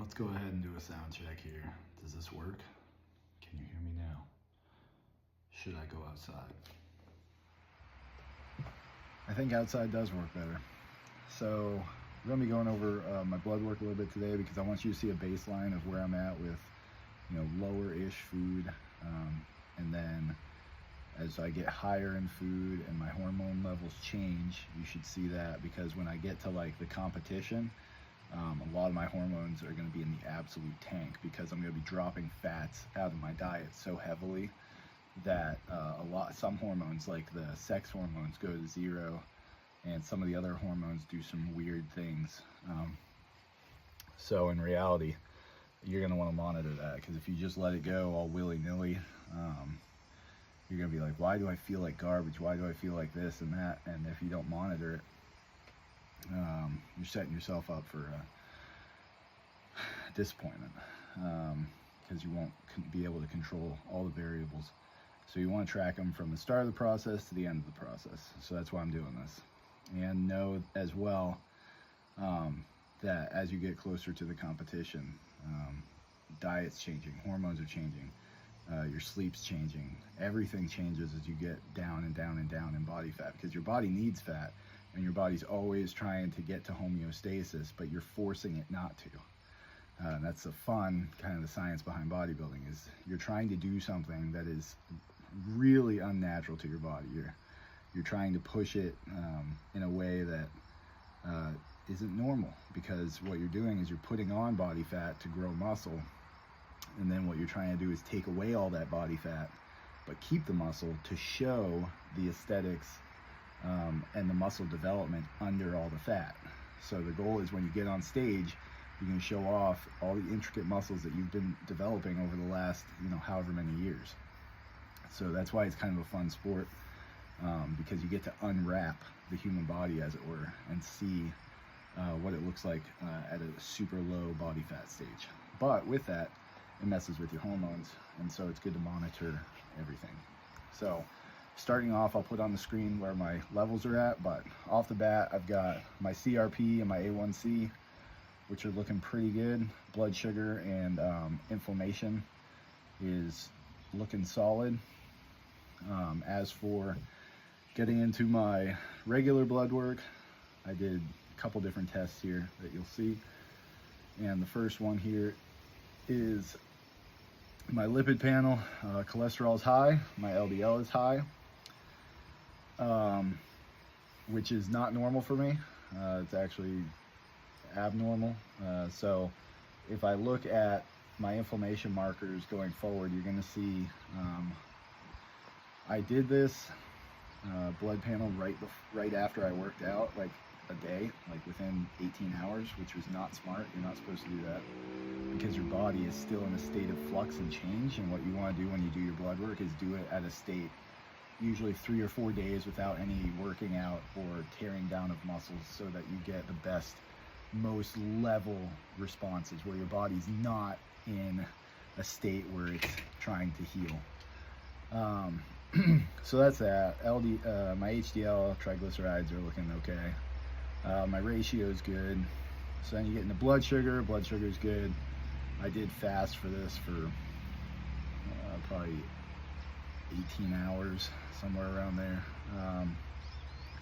Let's go ahead and do a sound check here. Does this work? Can you hear me now? Should I go outside? I think outside does work better. So we're gonna be going over my blood work a little bit today because I want you to see a baseline of where I'm at with, lower-ish food, and then as I get higher in food and my hormone levels change, you should see that, because when I get to like the competition, a lot of my hormones are going to be in the absolute tank, because I'm going to be dropping fats out of my diet so heavily that some hormones like the sex hormones go to zero, and some of the other hormones do some weird things. So in reality, you're going to want to monitor that, because if you just let it go all willy-nilly, you're going to be like, why do I feel like garbage? Why do I feel like this and that? And if you don't monitor it, you're setting yourself up for disappointment, because you won't be able to control all the variables. So you want to track them from the start of the process to the end of the process. So that's why I'm doing this. And know as well that as you get closer to the competition, diet's changing, hormones are changing, your sleep's changing, everything changes as you get down and down and down in body fat, because your body needs fat, and your body's always trying to get to homeostasis, but you're forcing it not to. That's the fun, kind of the science behind bodybuilding, is you're trying to do something that is really unnatural to your body. You're trying to push it in a way that isn't normal, because what you're doing is you're putting on body fat to grow muscle, and then what you're trying to do is take away all that body fat but keep the muscle to show the aesthetics and the muscle development under all the fat. So the goal is, when you get on stage, you can show off all the intricate muscles that you've been developing over the last, however many years. So that's why it's kind of a fun sport, because you get to unwrap the human body, as it were, and see what it looks like at a super low body fat stage. But with that, it messes with your hormones, and so it's good to monitor everything. So starting off, I'll put on the screen where my levels are at, but off the bat, I've got my CRP and my A1C, which are looking pretty good. Blood sugar and inflammation is looking solid. As for getting into my regular blood work, I did a couple different tests here that you'll see. And the first one here is my lipid panel. Cholesterol is high, my LDL is high, which is not normal for me. It's actually abnormal. So if I look at my inflammation markers going forward, you're going to see I did this blood panel right after I worked out, like a day, like within 18 hours, which was not smart. You're not supposed to do that, because your body is still in a state of flux and change, and what you want to do when you do your blood work is do it at a state, usually 3 or 4 days, without any working out or tearing down of muscles, so that you get the best, most level responses, where your body's not in a state where it's trying to heal. So that's that. My HDL, triglycerides are looking okay. My ratio is good. So then you get into blood sugar. Blood sugar is good. I did fast for this for probably 18 hours, somewhere around there.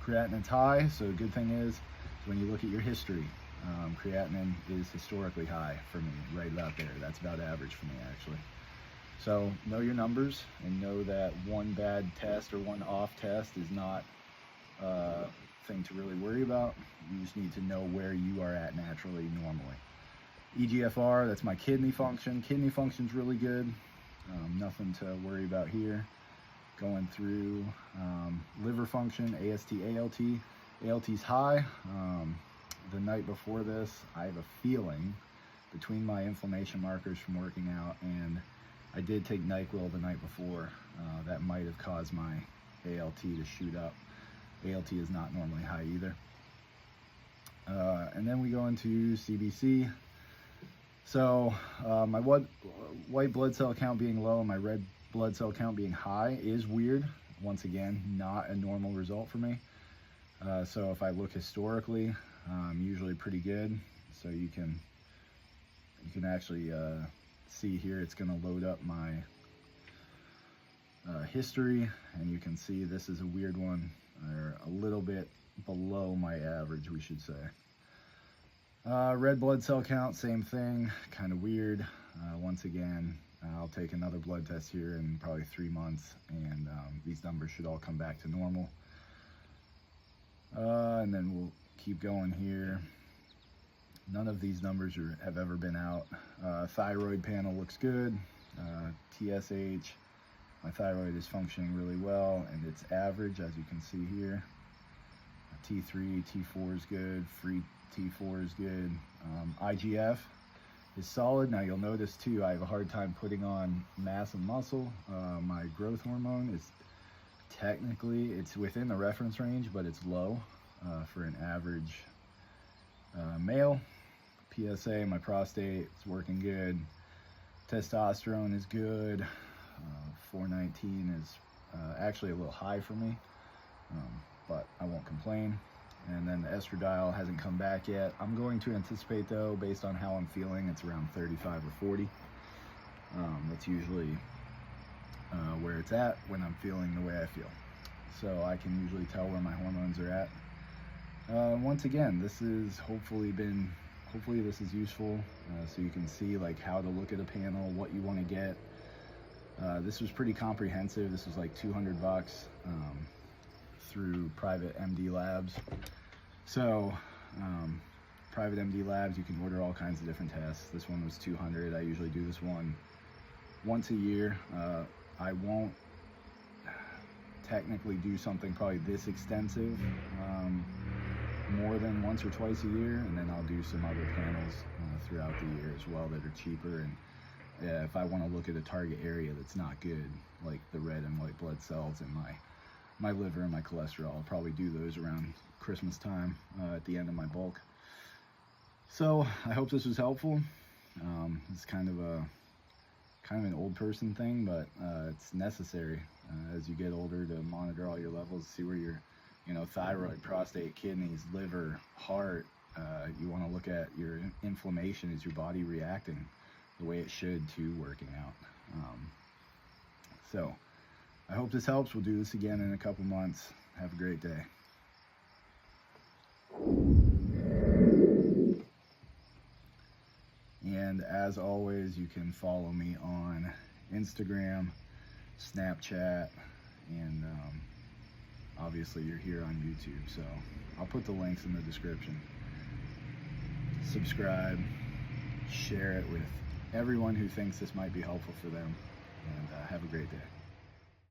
Creatinine's high, so the good thing is when you look at your history, creatinine is historically high for me, right about there. That's about average for me, actually. So know your numbers, and know that one bad test or one off test is not a thing to really worry about. You just need to know where you are at naturally, normally. EGFR, that's my kidney function. Kidney function's really good. Nothing to worry about here. Going through liver function, AST, ALT. ALT's high. The night before this, I have a feeling, between my inflammation markers from working out, and I did take NyQuil the night before, that might have caused my ALT to shoot up. ALT is not normally high either. And then we go into CBC. So my white blood cell count being low and my red blood cell count being high is weird. Once again, not a normal result for me. So if I look historically, usually pretty good. So you can You can actually see here it's going to load up my history, and you can see this is a weird one, or a little bit below my average, we should say. Red blood cell count, same thing, kind of weird. Once again, I'll take another blood test here in probably 3 months, and these numbers should all come back to normal. And then we'll keep going here. None of these numbers have ever been out. Thyroid panel looks good. TSH, my thyroid is functioning really well, and it's average, as you can see here. T3, T4 is good. Free T4 is good. IGF is solid. Now you'll notice too, I have a hard time putting on mass and muscle. My growth hormone is technically, it's within the reference range, but it's low for an average male. PSA, my prostate is working good. Testosterone is good. 419 is actually a little high for me, but I won't complain. And then the estradiol hasn't come back yet. I'm going to anticipate, though, based on how I'm feeling, it's around 35 or 40. That's usually where it's at when I'm feeling the way I feel. So I can usually tell where my hormones are at. Once again, this is hopefully this is useful, so you can see like how to look at a panel, what you want to get. This was pretty comprehensive. This was like $200 through private MD labs. So private MD labs, you can order all kinds of different tests. This one was $200. I usually do this one once a year. I won't technically do something probably this extensive more than once or twice a year, and then I'll do some other panels throughout the year as well that are cheaper. And if I want to look at a target area that's not good, like the red and white blood cells in my liver and my cholesterol, I'll probably do those around Christmas time at the end of my bulk. So I hope this was helpful. It's kind of an old person thing, but it's necessary as you get older to monitor all your levels, see where your thyroid, prostate, kidneys, liver, heart. You want to look at your inflammation. Is your body reacting the way it should to working out? So I hope this helps. We'll do this again in a couple months. Have a great day. And as always, you can follow me on Instagram, Snapchat, and obviously you're here on YouTube, so I'll put the links in the description. Subscribe, share it with everyone who thinks this might be helpful for them, and have a great day.